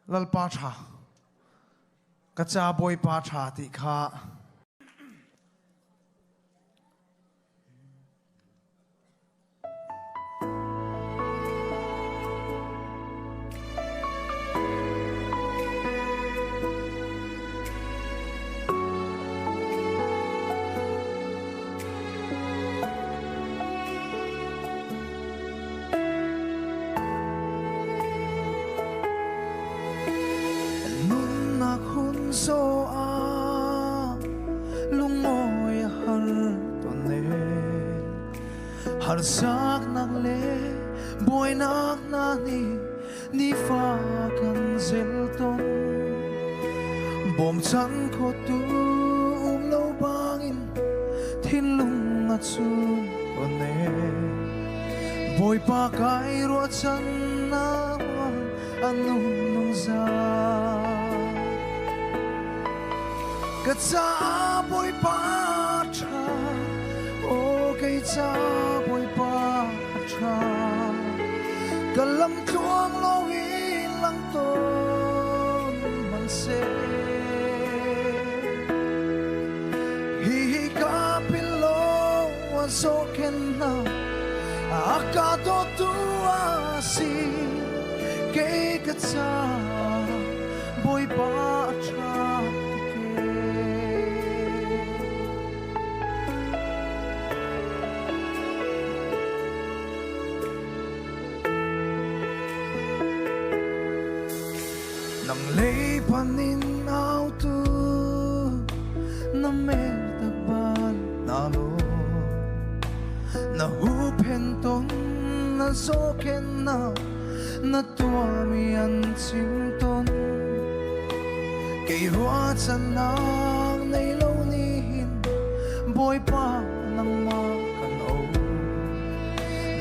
Lalpatha Caah Bawipa tha ti kha so a lungoy har to ne har sak nak le boy nak na ni fa kan zel ton bom chan kho tu lo bangin thin lung at su to ne boy pa kai ro chan na anung nung za Caah Bawipa tha o Caah Bawipa tha kalam chuang lo in lang ton man se hi ka pilo so ken na aka to tu asi Caah Bawipa tha nang lay panin au tu na mer taban na lo na hupen ton na zoken na tua mi an chim ton kay hua chan nang nay lo ni hin Bawipa nang ma kan o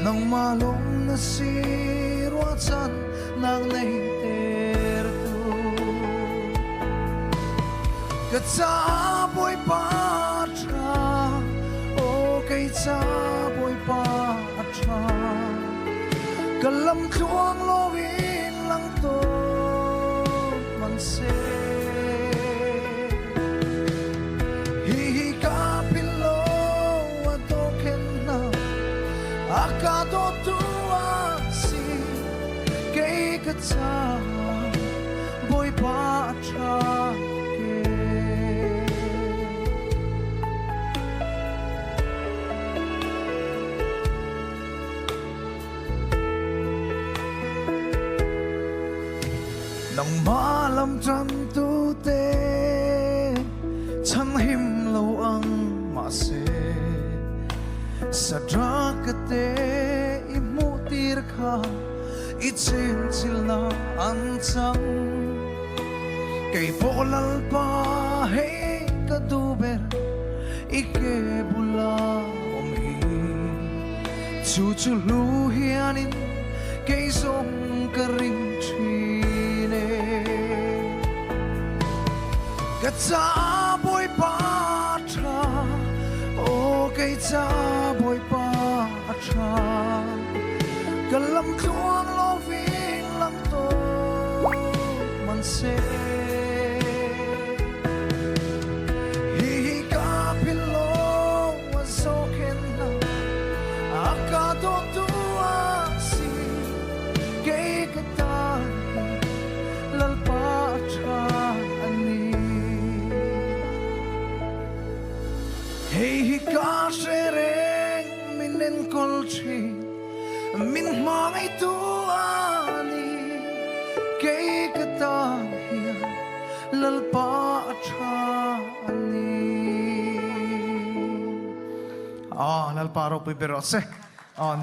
nang malong na si hua chan nang nay Caah Bawipa tha o Caah Bawipa tha kalam chuang lo in lang to man se hi ka pilo to ken na aka to tu si Caah Bawipa tha nang malam chan tu te chan him lo ang ma se sadra ka te imutir kha ichen chil na an chang kay polal pa he ka duber ike bula om hi chu chu lu hianin kay song ka ring Caah Bawipa tha o Caah Bawipa tha kalam chuang lo vin lang to man se hi ka pilo so ken na aka to tu si Caah lalpa tha hey ka sereng minen kolchi min mai tu ani Caah lalpa tha ani lalpa ro pe berose on